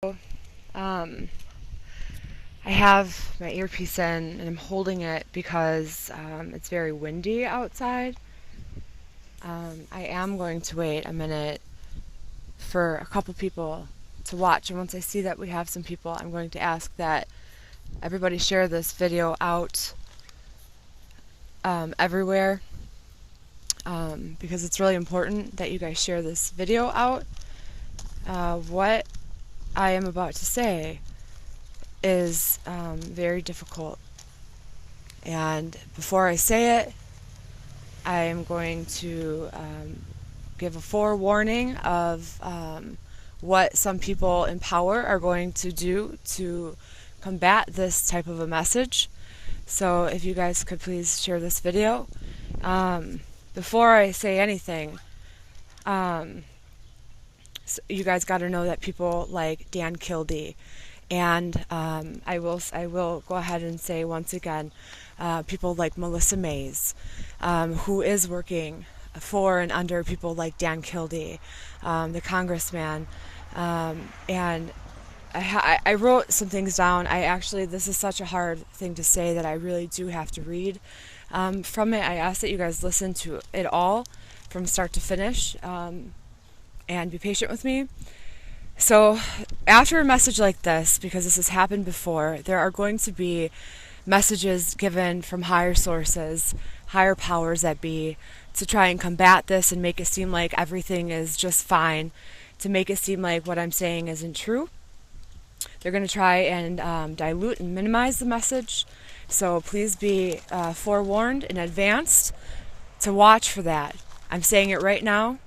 Um, I have my earpiece in and I'm holding it because it's very windy outside. I am going to wait a minute for a couple people to watch, and once I see that we have some people, I'm going to ask that everybody share this video out everywhere, because it's really important that you guys share this video out. What I am about to say is very difficult, and before I say it, I am going to give a forewarning of what some people in power are going to do to combat this type of a message. So if you guys could please share this video. Before I say anything, so you guys got to know that people like Dan Kildee, and I will go ahead and say once again, people like Melissa Mays, who is working for and under people like Dan Kildee, the congressman, and I wrote some things down. This is such a hard thing to say that I really do have to read from it. I ask that you guys listen to it all from start to finish, and be patient with me. So after a message like this, because this has happened before, there are going to be messages given from higher sources, higher powers that be, to try and combat this and make it seem like everything is just fine, to make it seem like what I'm saying isn't true. They're going to try and dilute and minimize the message. So please be forewarned in advance to watch for that. I'm saying it right now,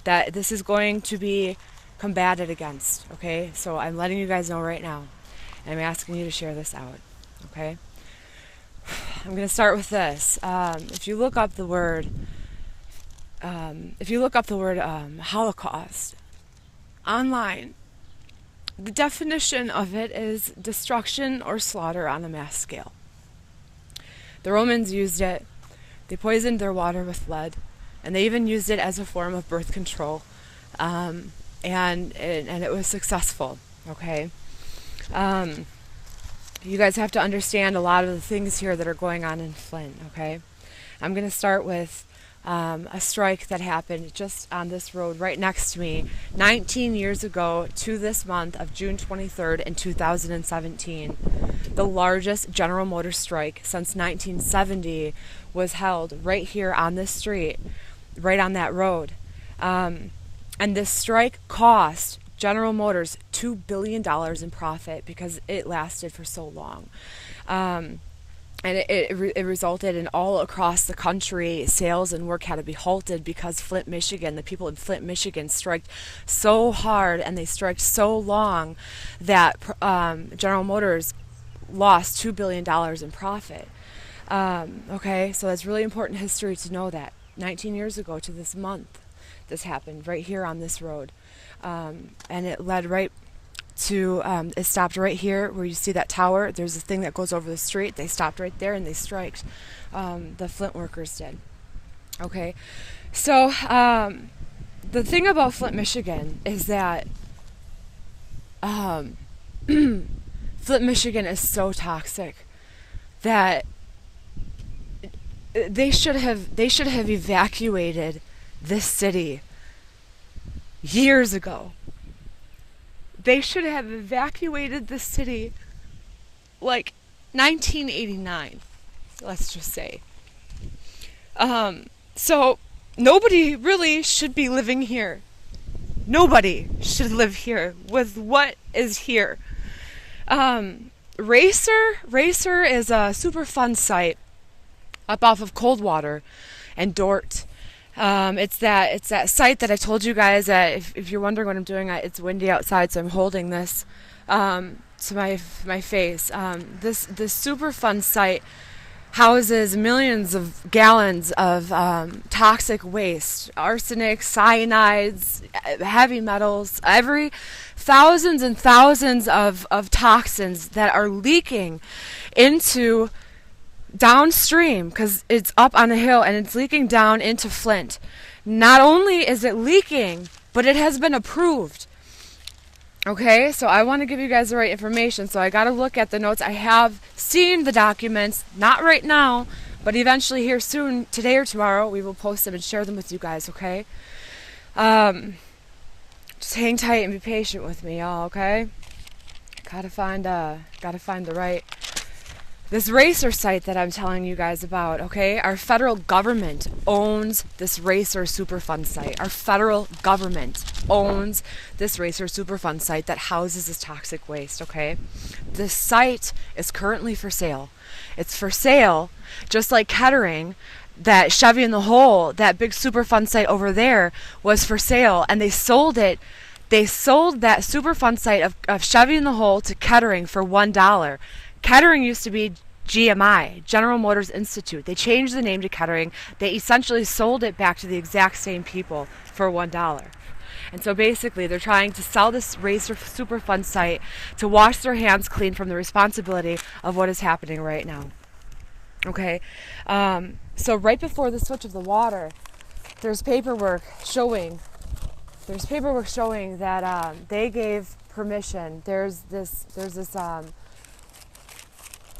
that this is going to be combated against, okay? So I'm letting you guys know right now, and I'm asking you to share this out, okay? I'm going to start with this. If you look up the word Holocaust online, the definition of it is destruction or slaughter on a mass scale. The Romans used it. They poisoned their water with lead, and they even used it as a form of birth control, and it was successful. Okay, you guys have to understand a lot of the things here that are going on in Flint. Okay, I'm going to start with a strike that happened just on this road right next to me 19 years ago to this month of June 23rd in 2017. The largest General Motors strike since 1970 was held right here on this street, right on that road. And this strike cost General Motors $2 billion in profit because it lasted for so long. And it resulted in all across the country, sales and work had to be halted because the people in Flint, Michigan striked so hard and they striked so long that General Motors lost $2 billion in profit. Okay, so that's really important history to know that. 19 years ago to this month, this happened right here on this road. And it led right to, it stopped right here where you see that tower. There's a thing that goes over the street. They stopped right there and they striked. The Flint workers did. Okay, so the thing about Flint, Michigan is that Flint, Michigan is so toxic that they should have evacuated this city years ago. They should have evacuated the city like 1989, let's just say. So nobody really should be living here. Nobody should live here with what is here. Racer is a superfund site up off of Coldwater and Dort. It's that site that I told you guys that if you're wondering what I'm doing, it's windy outside, so I'm holding this to my face. This Superfund site houses millions of gallons of toxic waste, arsenic, cyanides, heavy metals, thousands and thousands of toxins that are leaking into downstream, because it's up on a hill and it's leaking down into Flint. Not only is it leaking, but it has been approved. Okay, so I want to give you guys the right information, so I got to look at the notes. I have seen the documents, not right now, but eventually here soon, today or tomorrow, we will post them and share them with you guys, okay? Just hang tight and be patient with me, y'all, okay? Gotta find the right... This racer site that I'm telling you guys about, okay? Our federal government owns this racer superfund site. Our federal government owns this racer superfund site that houses this toxic waste, okay? This site is currently for sale. It's for sale, just like Kettering, that Chevy in the Hole, that big superfund site over there was for sale, and they sold it. They sold that superfund site of Chevy in the Hole to Kettering for $1. Kettering used to be GMI, General Motors Institute. They changed the name to Kettering. They essentially sold it back to the exact same people for $1. And so basically they're trying to sell this racer superfund site to wash their hands clean from the responsibility of what is happening right now. Okay, so right before the switch of the water, there's paperwork showing that they gave permission. There's this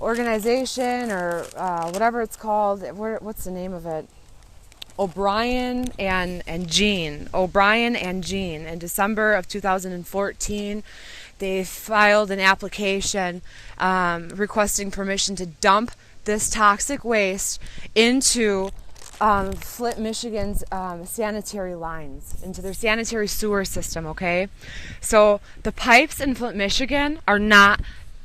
organization or whatever it's called. What's the name of it? OBrien and Jean. OBrien and Jean. In December of 2014, they filed an application requesting permission to dump this toxic waste into Flint, Michigan's sanitary lines, into their sanitary sewer system, okay? So the pipes in Flint, Michigan are not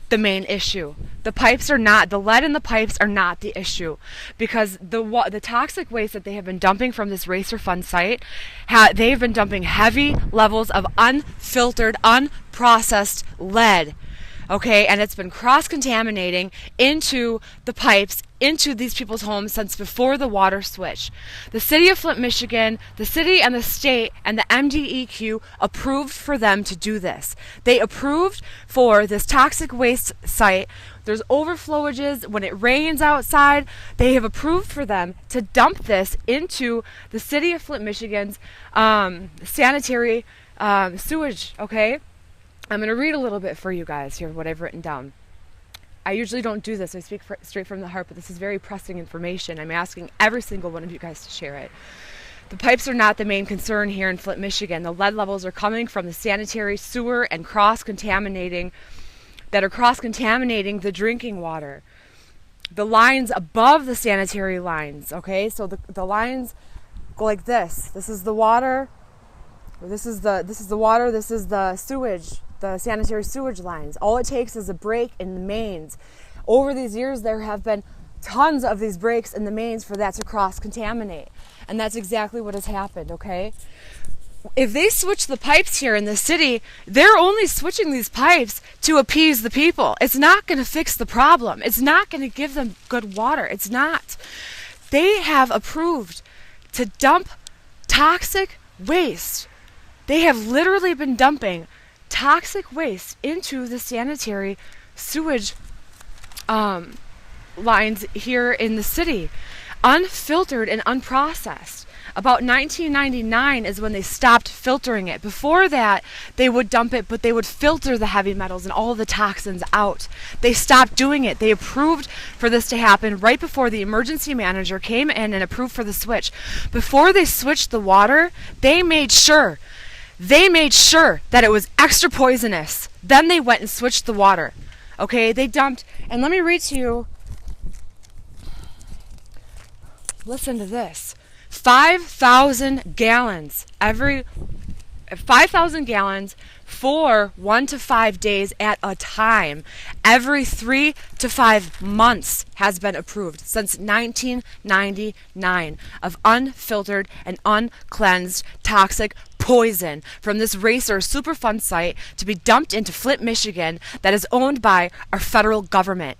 the main issue. The lead in the pipes are not the issue, because the toxic waste that they have been dumping from this racer fund site, they've been dumping heavy levels of unfiltered, unprocessed lead. Okay, and it's been cross-contaminating into the pipes, into these people's homes since before the water switch. The city of Flint, Michigan, the city and the state and the MDEQ approved for them to do this. They approved for this toxic waste site. There's overflowages when it rains outside. They have approved for them to dump this into the city of Flint, Michigan's sanitary sewage, okay? I'm going to read a little bit for you guys here, what I've written down. I usually don't do this. I speak straight from the heart, but this is very pressing information. I'm asking every single one of you guys to share it. The pipes are not the main concern here in Flint, Michigan. The lead levels are coming from the sanitary sewer and cross-contaminating the drinking water. The lines above the sanitary lines, okay? So the lines go like this. This is the water. This is the water. This is the sewage. The sanitary sewage lines. All it takes is a break in the mains. Over these years, there have been tons of these breaks in the mains for that to cross-contaminate. And that's exactly what has happened, okay? If they switch the pipes here in the city, they're only switching these pipes to appease the people. It's not going to fix the problem. It's not going to give them good water. It's not. They have approved to dump toxic waste. They have literally been dumping toxic waste into the sanitary sewage lines here in the city, unfiltered and unprocessed. About 1999 is when they stopped filtering it. Before that, they would dump it, but they would filter the heavy metals and all the toxins out. They stopped doing it. They approved for this to happen right before the emergency manager came in and approved for the switch. Before they switched the water, they made sure that it was extra poisonous. Then they went and switched the water. Okay, they dumped, and let me read to you. Listen to this. 5,000 gallons for 1 to 5 days at a time. Every 3 to 5 months has been approved since 1999 of unfiltered and uncleansed toxic poison from this racer superfund site to be dumped into Flint, Michigan, that is owned by our federal government.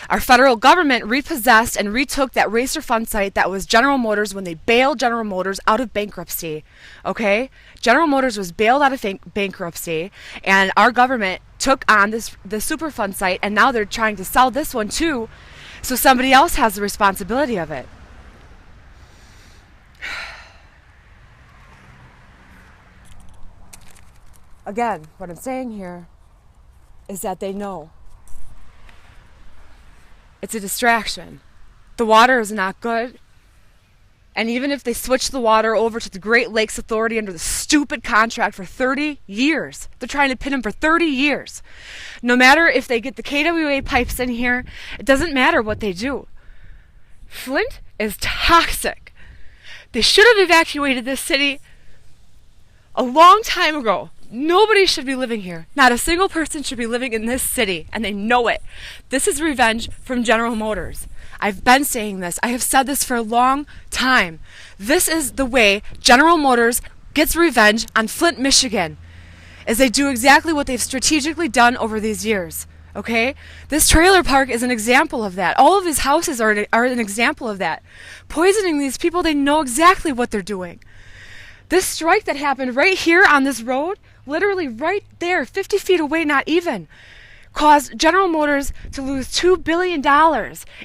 Our federal government repossessed and retook that racer fund site that was General Motors when they bailed General Motors out of bankruptcy. Okay? General Motors was bailed out of bankruptcy, and our government took on the superfund site, and now they're trying to sell this one too, so somebody else has the responsibility of it. again, what I'm saying here is that they know. It's a distraction. The water is not good. And even if they switch the water over to the Great Lakes Authority under the stupid contract for 30 years, they're trying to pin them for 30 years. No matter if they get the KWA pipes in here, it doesn't matter what they do. Flint is toxic. They should have evacuated this city a long time ago. Nobody should be living here. Not a single person should be living in this city, and they know it. This is revenge from General Motors. I've been saying this. I have said this for a long time. This is the way General Motors gets revenge on Flint, Michigan, is they do exactly what they've strategically done over these years. Okay? This trailer park is an example of that. All of his houses are an example of that. Poisoning these people, they know exactly what they're doing. This strike that happened right here on this road, literally right there, 50 feet away, not even, caused General Motors to lose $2 billion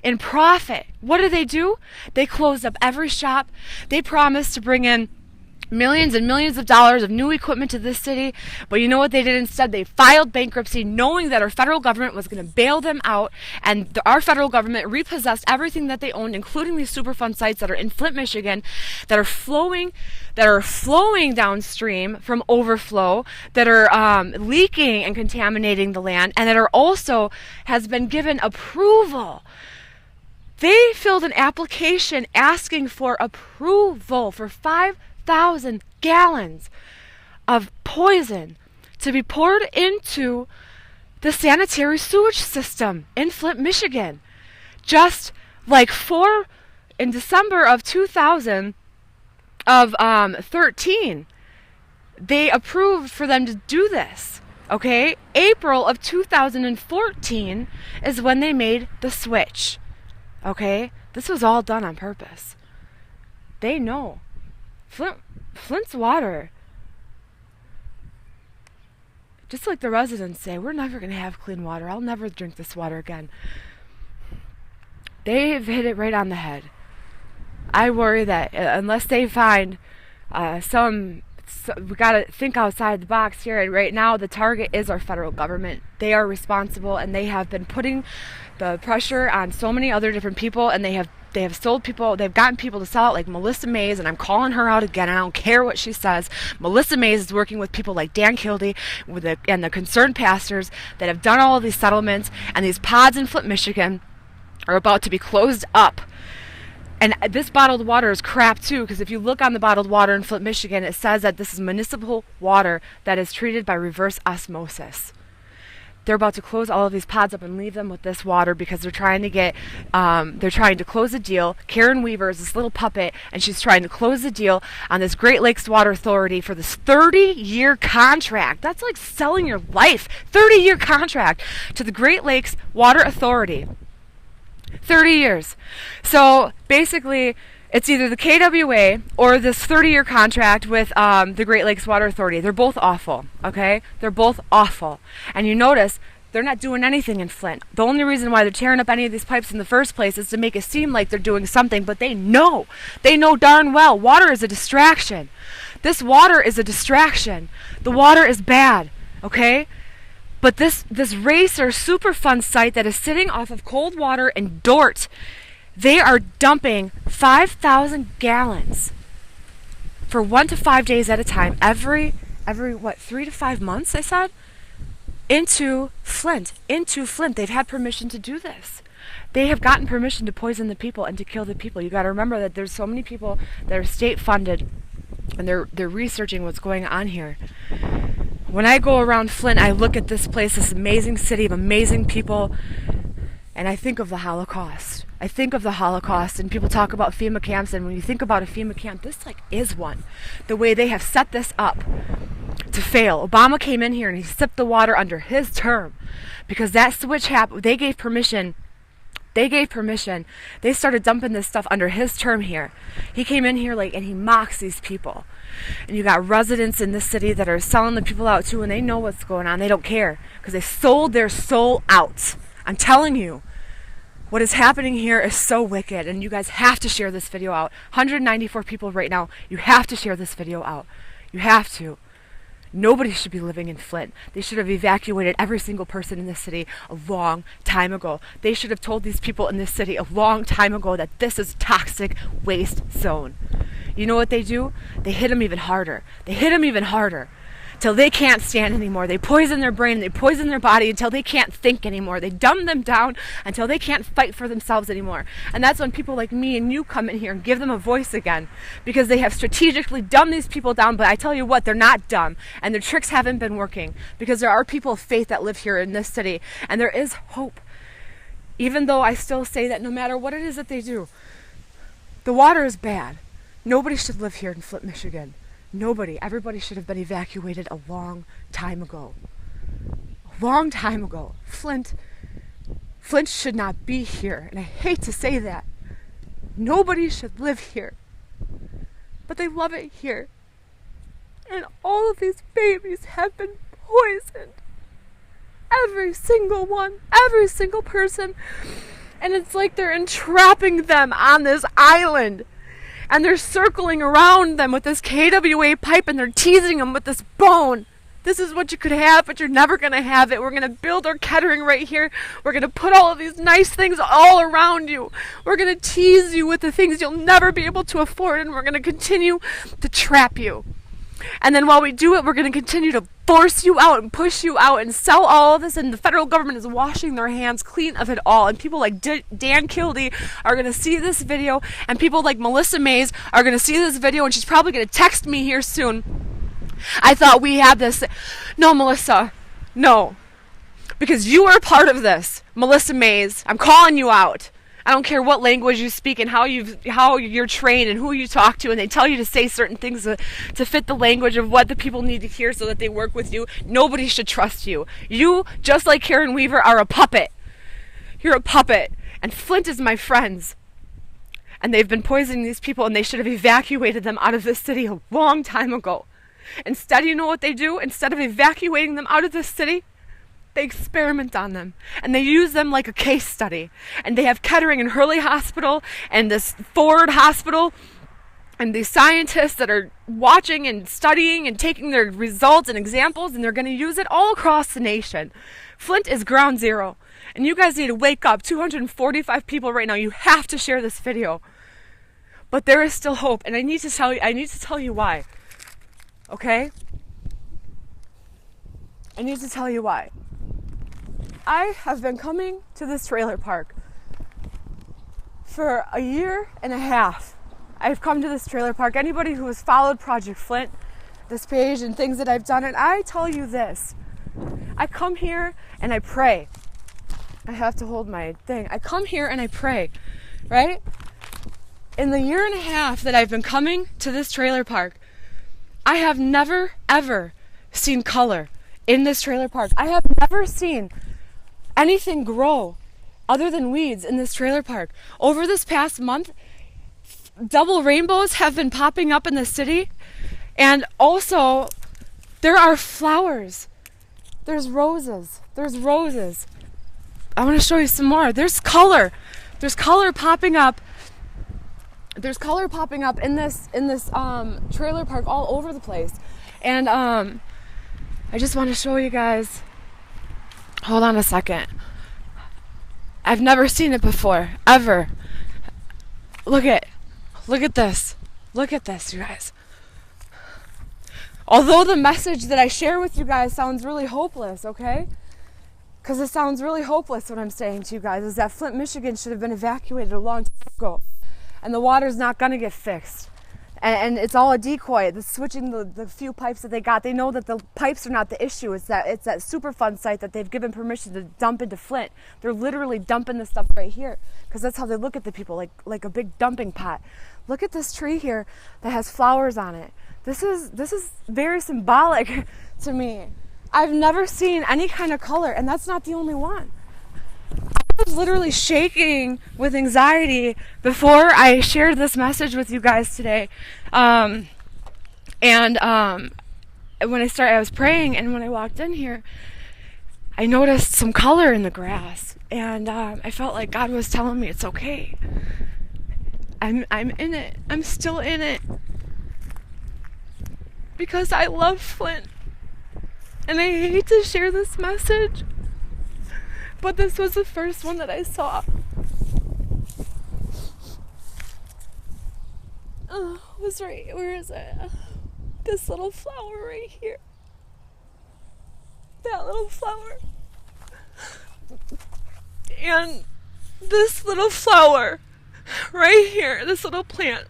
in profit. What do? They closed up every shop. They promised to bring in millions and millions of dollars of new equipment to this city, but you know what they did instead? They filed bankruptcy knowing that our federal government was going to bail them out, and our federal government repossessed everything that they owned, including these superfund sites that are in Flint, Michigan, that are flowing downstream from overflow, that are leaking and contaminating the land, and that are also has been given approval. They filled an application asking for approval for 5,000 gallons of poison to be poured into the sanitary sewage system in Flint, Michigan. Just like in December of 2013, they approved for them to do this. Okay? April of 2014 is when they made the switch. Okay? This was all done on purpose. They know. Flint's water, just like the residents say, we're never going to have clean water. I'll never drink this water again. They've hit it right on the head. I worry that unless they find we got to think outside the box here. And right now, the target is our federal government. They are responsible, and they have been putting the pressure on so many other different people, and they have sold people, they've gotten people to sell it, like Melissa Mays, and I'm calling her out again. I don't care what she says. Melissa Mays is working with people like Dan Kildee and the concerned pastors that have done all of these settlements, and these pods in Flint, Michigan are about to be closed up. And this bottled water is crap too, because if you look on the bottled water in Flint, Michigan, it says that this is municipal water that is treated by reverse osmosis. They're about to close all of these pods up and leave them with this water because they're trying to close a deal. Karen Weaver is this little puppet, and she's trying to close the deal on this Great Lakes Water Authority for this 30-year contract. That's like selling your life. 30-year contract to the Great Lakes Water Authority. 30 years. So basically, it's either the KWA or this 30-year contract with the Great Lakes Water Authority. They're both awful, okay? They're both awful. And you notice they're not doing anything in Flint. The only reason why they're tearing up any of these pipes in the first place is to make it seem like they're doing something, but they know. They know darn well water is a distraction. This water is a distraction. The water is bad, okay? But this Racer Superfund site that is sitting off of Coldwater and Dort, they are dumping 5,000 gallons for 1 to 5 days at a time, every 3 to 5 months, I said, into Flint. They've had permission to do this. They have gotten permission to poison the people and to kill the people. You got to remember that there's so many people that are state funded, and they're researching what's going on here. When I go around Flint, I look at this place, this amazing city of amazing people, and I think of the Holocaust. And people talk about FEMA camps, and when you think about a FEMA camp, this is one. The way they have set this up to fail. Obama came in here and he sipped the water under his term because that switch happened. They gave permission. They started dumping this stuff under his term here. He came in here and he mocks these people. And you got residents in this city that are selling the people out too, and they know what's going on. They don't care because they sold their soul out. I'm telling you, what is happening here is so wicked, and you guys have to share this video out. 194 people right now. You have to share this video out. You have to. Nobody should be living in Flint. They should have evacuated every single person in this city a long time ago. They should have told these people in this city a long time ago that this is a toxic waste zone. You know what they do? They hit them even harder. They hit them even harder till they can't stand anymore. They poison their brain, they poison their body until they can't think anymore. They dumb them down until they can't fight for themselves anymore. And that's when people like me and you come in here and give them a voice again, because they have strategically dumbed these people down. But I tell you what, they're not dumb, and their tricks haven't been working, because there are people of faith that live here in this city, and there is hope. Even though I still say that no matter what it is that they do, the water is bad. Nobody should live here in Flint, Michigan. Nobody. Everybody should have been evacuated a long time ago. A long time ago. Flint should not be here. And I hate to say that. Nobody should live here. But they love it here. And all of these babies have been poisoned. Every single one. Every single person. And it's like they're entrapping them on this island. And they're circling around them with this KWA pipe, and they're teasing them with this bone. This is what you could have, but you're never going to have it. We're going to build our Kettering right here. We're going to put all of these nice things all around you. We're going to tease you with the things you'll never be able to afford, and we're going to continue to trap you. And then while we do it, we're going to continue to force you out and push you out and sell all of this, and the federal government is washing their hands clean of it all. And people like Dan Kildee are going to see this video, and people like Melissa Mays are going to see this video, and she's probably going to text me here soon. I thought we had this. No, Melissa, no. Because you are part of this. Melissa Mays, I'm calling you out. I don't care what language you speak and how you're trained and who you talk to, and they tell you to say certain things to fit the language of what the people need to hear so that they work with you. Nobody should trust you. You, just like Karen Weaver, are a puppet. You're a puppet. And Flint is my friends. And they've been poisoning these people, and they should have evacuated them out of this city a long time ago. Instead, you know what they do? Instead of evacuating them out of this city, they experiment on them, and they use them like a case study. And they have Kettering and Hurley Hospital and this Ford Hospital and these scientists that are watching and studying and taking their results and examples, and they're going to use it all across the nation. Flint is ground zero, and you guys need to wake up. 245 people right now. You have to share this video. But there is still hope, and I need to tell you why. Okay? I need to tell you why. I have been coming to this trailer park for a year and a half. I've come to this trailer park. Anybody who has followed Project Flint, this page and things that I've done, and I tell you this. I come here and I pray. I have to hold my thing. I come here and I pray, right? In the year and a half that I've been coming to this trailer park, I have never, ever seen color in this trailer park. I have never seen anything grow other than weeds in this trailer park. Over this past month, double rainbows have been popping up in the city, and also there are flowers. There's roses. I want to show you some more. There's color. There's color popping up. There's color popping up in this trailer park all over the place. And I just want to show you guys. Hold on a second. I've never seen it before, ever. Look at this. Look at this, you guys. Although the message that I share with you guys sounds really hopeless, okay? Because it sounds really hopeless what I'm saying to you guys, is that Flint, Michigan should have been evacuated a long time ago. And the water's not going to get fixed. And it's all a decoy. The switching the few pipes that they got, they know that the pipes are not the issue. It's that superfund site that they've given permission to dump into Flint. They're literally dumping this stuff right here, because that's how they look at the people, like a big dumping pot. Look at this tree here that has flowers on it. This is very symbolic to me. I've never seen any kind of color, and that's not the only one. I was literally shaking with anxiety before I shared this message with you guys today. When I was praying, and when I walked in here, I noticed some color in the grass, and I felt like God was telling me it's okay. I'm in it. I'm still in it. Because I love Flint. And I hate to share this message, but this was the first one that I saw. Oh, it was right, where is it? This little flower right here. That little flower. And this little flower right here, this little plant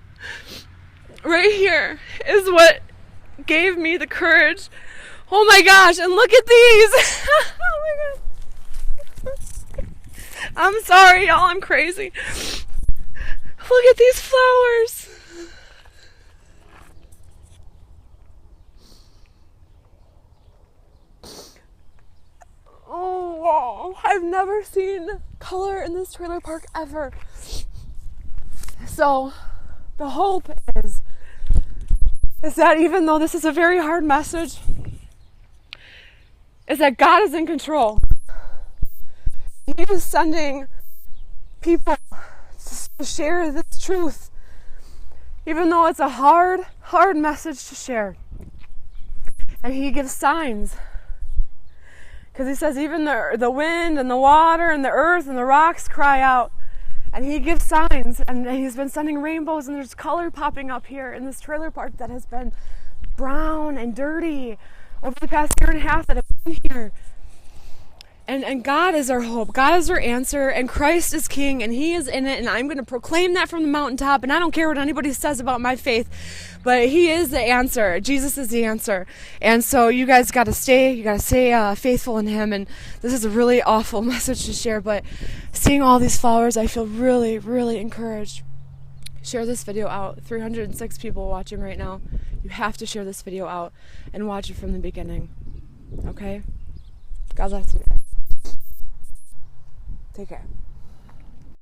right here is what gave me the courage. Oh my gosh, and look at these. Oh my god. I'm sorry, y'all, I'm crazy. Look at these flowers. Oh, wow. I've never seen color in this trailer park ever. So, the hope is that even though this is a very hard message, is that God is in control. He is sending people to share this truth, even though it's a hard message to share. And He gives signs. Because He says even the wind and the water and the earth and the rocks cry out. And He gives signs. And He's been sending rainbows, and there's color popping up here in this trailer park that has been brown and dirty over the past year and a half that I've been here. And God is our hope. God is our answer. And Christ is King, and He is in it. And I'm going to proclaim that from the mountaintop. And I don't care what anybody says about my faith, but He is the answer. Jesus is the answer. And so you guys got to stay faithful in Him. And this is a really awful message to share, but seeing all these flowers, I feel really, really encouraged. Share this video out. 306 people watching right now. You have to share this video out and watch it from the beginning. Okay? God bless you. Take care.